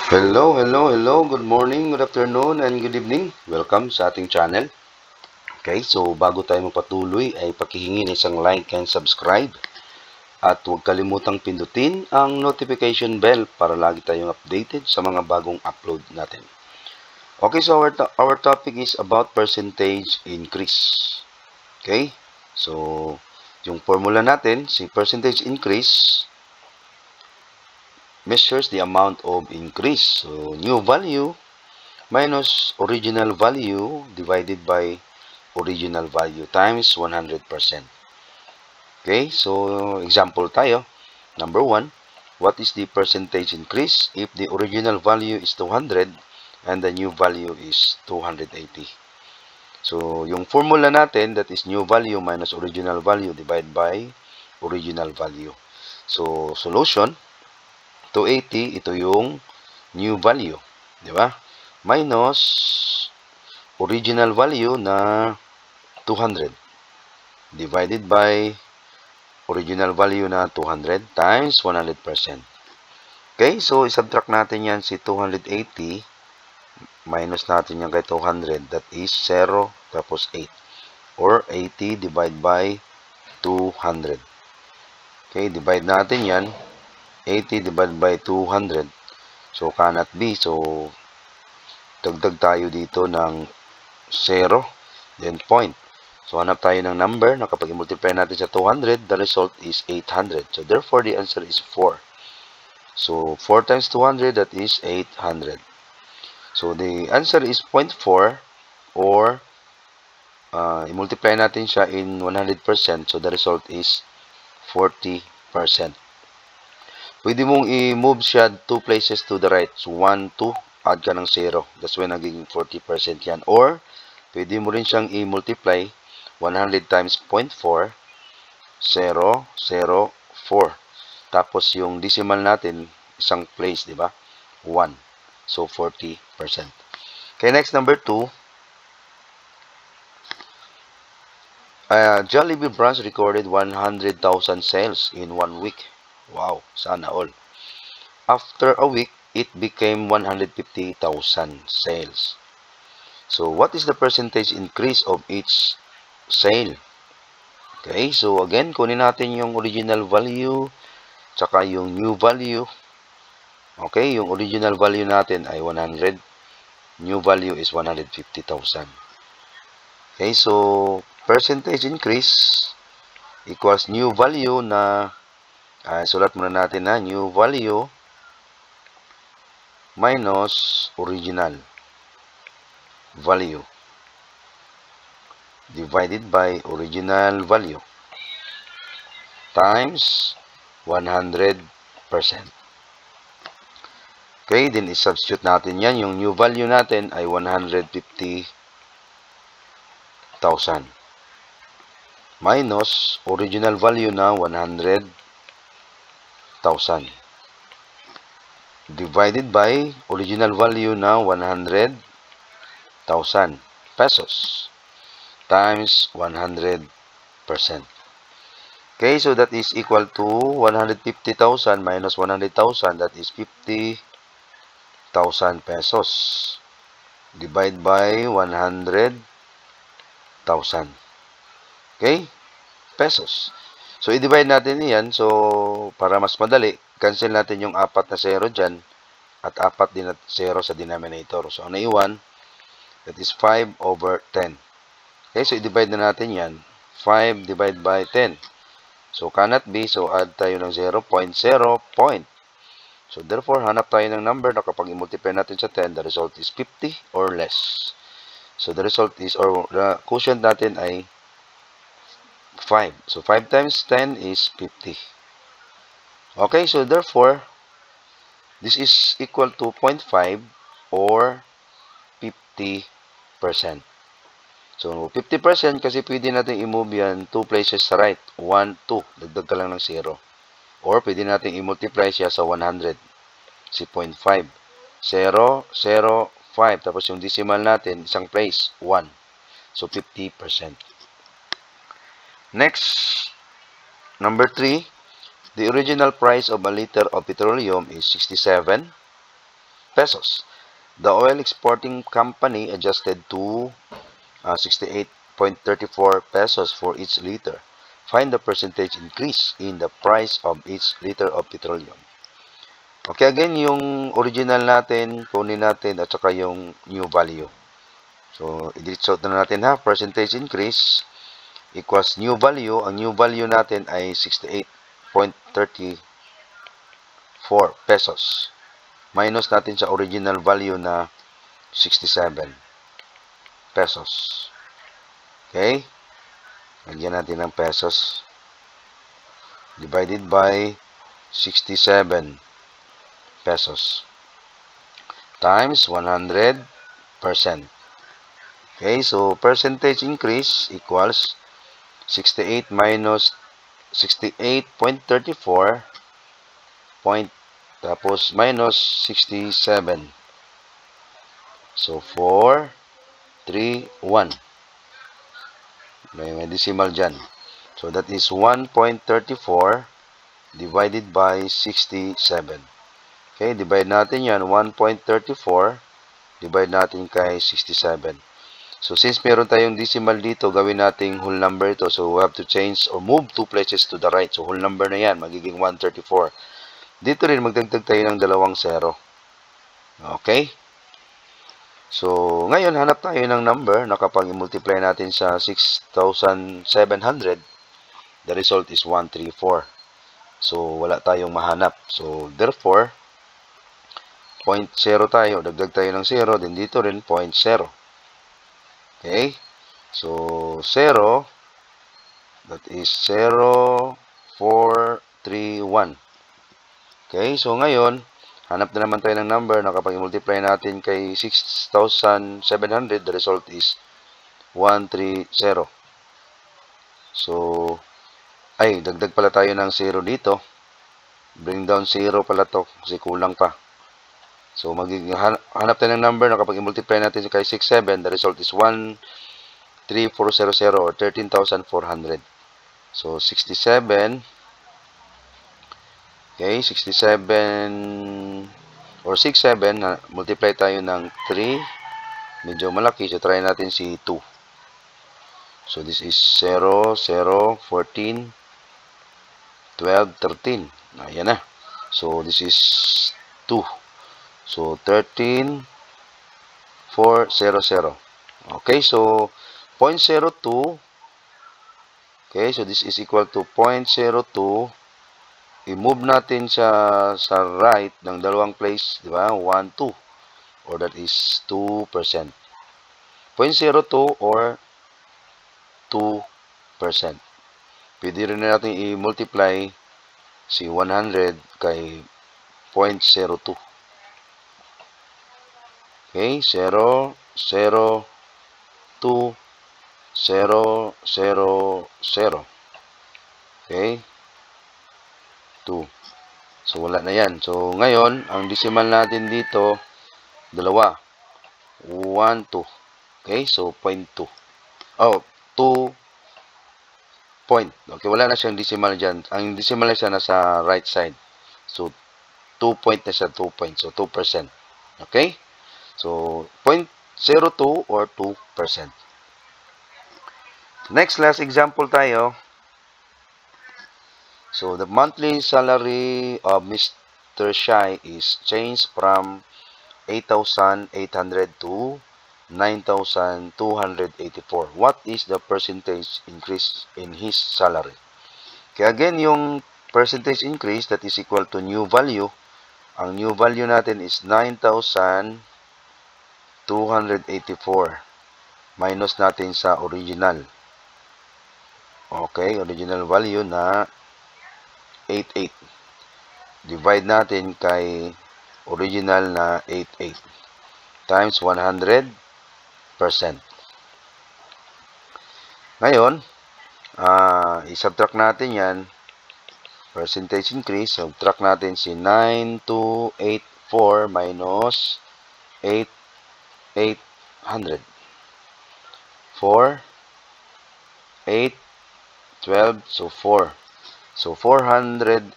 Hello. Good morning, good afternoon, and good evening. Welcome sa ating channel. Okay, so bago tayo magpatuloy ay pakihingi ng isang like and subscribe. At huwag kalimutang pindutin ang notification bell para lagi tayong updated sa mga bagong upload natin. Okay, so our topic is about percentage increase. Okay, so yung formula natin, si percentage increase measures the amount of increase. So new value minus original value divided by original value times 100%. Okay, so example tayo. Number 1, what is the percentage increase if the original value is 200 and the new value is 280? So, yung formula natin, that is new value minus original value divided by original value. So, solution, 280, ito yung new value. Di ba? Minus original value na 200 divided by original value na 200 times 100%. Okay, so isubtract natin yan si 280 minus natin yan kay 200, that is 0 tapos 8 or 80 divided by 200. Okay, divide natin yan 80 divided by 200, so cannot be, so dagdag tayo dito ng 0, then point. So, hanap tayo ng number na kapag i-multiply natin sa 200, the result is 800. So, therefore, the answer is 4. So, 4 times 200, that is 800. So, the answer is 0.4 or i-multiply natin siya in 100%. So, the result is 40%. Pwede mong i-move siya 2 places to the right. So, 1, 2, add ka ng 0. That's why naging 40% yan. Or, pwede mo rin siyang i-multiply 100 times 0.4, 0, 0, 4. Tapos yung decimal natin, isang place, di ba? 1. So, 40%. Okay, next, number 2. Jollibee branch recorded 100,000 sales in 1 week. Wow, sana all. After a week, it became 150,000 sales. So, what is the percentage increase of each sale? Okay, so again, kunin natin yung original value tsaka yung new value. Okay, yung original value natin ay 100. New value is 150,000. Okay, so percentage increase equals new value na sulat muna natin na new value minus original value divided by original value times 100%. Okay, then i-substitute natin yan. Yung new value natin ay 150,000 minus original value na 100,000 divided by original value na 100,000 pesos times 100%. Okay, so that is equal to 150,000 minus 100,000, that is 50,000 pesos. Divide by 100,000. Okay? Pesos. So, i-divide natin yan. So, para mas madali, cancel natin yung 4 na 0 dyan at 4 din na 0 sa denominator. So, ang naiwan, that is 5 over 10. Okay, so i-divide na natin yan. 5 divided by 10. So, cannot be. So, add tayo ng 0.0. So, therefore, hanap tayo ng number na kapag i-multiply natin sa 10, the result is 50 or less. So, the result is, or the quotient natin ay 5. So, 5 times 10 is 50. Okay, so therefore, this is equal to 0.5 or 50%. So, 50% kasi pwede natin i-move yan 2 places sa right. 1, 2. Dagdag ka lang ng 0. Or pwede natin i-multiply siya sa 100. Si 0.5. 0, 0, 5. Tapos yung decimal natin, isang place, 1. So, 50%. Next, number 3. The original price of a liter of petroleum is 67. pesos. The oil exporting company adjusted to 68.34 pesos for each liter. Find the percentage increase in the price of each liter of petroleum. Okay, again, yung original natin, kunin natin, at saka yung new value. So, i-delete out na natin ha. Percentage increase equals new value. Ang new value natin ay 68.34 pesos. Minus natin sa original value na 67 pesos. Okay? Lagyan natin ng pesos. Divided by 67 pesos. Times 100%. Okay, so percentage increase equals 68 minus 68.34 tapos minus 67. So 4, 3, 1. May decimal dyan. So that is 1.34 divided by 67. Okay, divide natin yan. 1.34 divide natin kay 67. So since meron tayong decimal dito, gawin nating whole number ito. So we have to change or move 2 places to the right. So whole number na yan, magiging 134. Dito rin magdagdag tayo ng dalawang 0. Okay? So, ngayon, hanap tayo ng number na kapag i-multiply natin sa 6,700, the result is 134. So, wala tayong mahanap. So, therefore, 0.0 tayo. Dagdag tayo ng 0. Then, dito rin, 0.0. Okay? So, 0, that is 0, 4, 3, 1. Okay? So, ngayon, hanap na naman tayo ng number na kapag i-multiply natin kay 6,700, the result is 130. So, ay, dagdag pala tayo ng 0 dito. Bring down 0 pala to kasi kulang pa. So, hanap tayo ng number na kapag i-multiply natin kay 67, the result is 13400 or 13,400. So, 67. Okay, 67 or 67, multiply tayo ng 3. Medyo malaki, so try natin si 2. So, this is 0, 0, 14, 12, 13. Ayan na. So, this is 2. So, 13, 4, 0, 0. Okay, so, 0.02. Okay, so this is equal to 0.02. I-move natin sa right ng dalawang place, di ba? 1, 2. Or that is 2%. 0.02 or 2%. Pwede rin natin i-multiply si 100 kay 0.02. Okay, 0, 0, 2, 0, 0, 0. Okay. 2. So, wala na yan. So, ngayon, ang decimal natin dito, dalawa. 1, 2. Okay, so, 0.2. Oh, 2 point. Okay, wala na siyang decimal dyan. Ang decimal na siya nasa right side. So, 2 point na siya, 2 point. So, 2%. Okay? So, 0.02 or 2%. Next, last example tayo. So, the monthly salary of Mr. Shai is changed from 8,800 to 9,284. What is the percentage increase in his salary? Kaya again, yung percentage increase that is equal to new value. Ang new value natin is 9,284. Minus natin sa original. Okay, original value na 88. Divide natin kay original na 88 times 100%. Ngayon, i-subtract natin yan. Percentage increase, subtract natin si 9284 minus 8800. 4, 8, 12, so 4. So, 484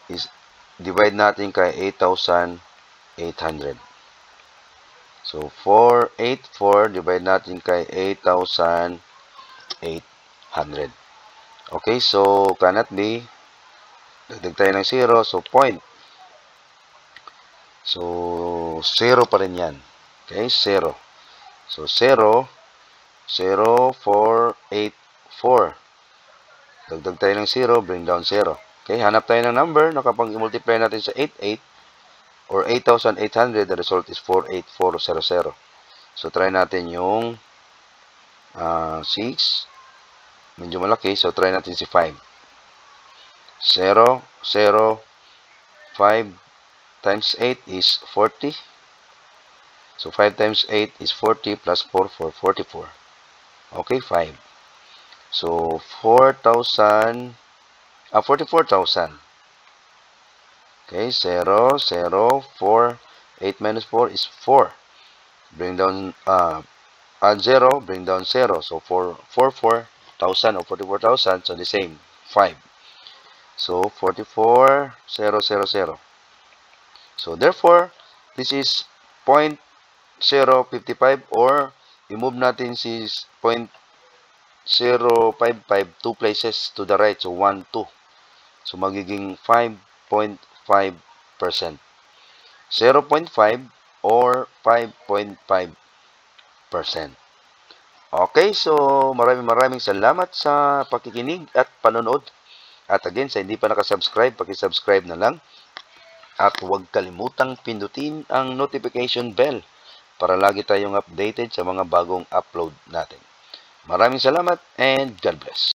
is divide natin kay 8,800. 800. So, 484 divide natin kay 8,800. Okay, so cannot be. Dagdag tayo ng 0, so point. So, 0 pa rin yan. Okay, 0. So, 0, 0, 4, 8, 4. Dagdag tayo ng 0, bring down 0. Okay, hanap tayo ng number na kapag i-multiply natin sa 88 or 8,800, the result is 48400. So, try natin yung 6. Medyo malaki, so try natin si 5. 0, 0, 5 times 8 is 40. So, 5 times 8 is 40 plus 4, 44. Okay, 5. So, 44,000. Okay, 0, 0, 4. 8 minus 4 is 4. Bring down, add 0, bring down 0. So, 44,000 or 44,000, so the same, 5. So, 44,000. So, therefore, this is 0.055 or i-move natin si 0.055 2 places to the right. So, 1, 2. So, magiging 5.5%. 0.5 or 5.5%. Okay, so maraming salamat sa pakikinig at panonood. At again, sa hindi pa nakasubscribe, pakisubscribe na lang. At huwag kalimutang pindutin ang notification bell para lagi tayong updated sa mga bagong upload natin. Maraming salamat and God bless.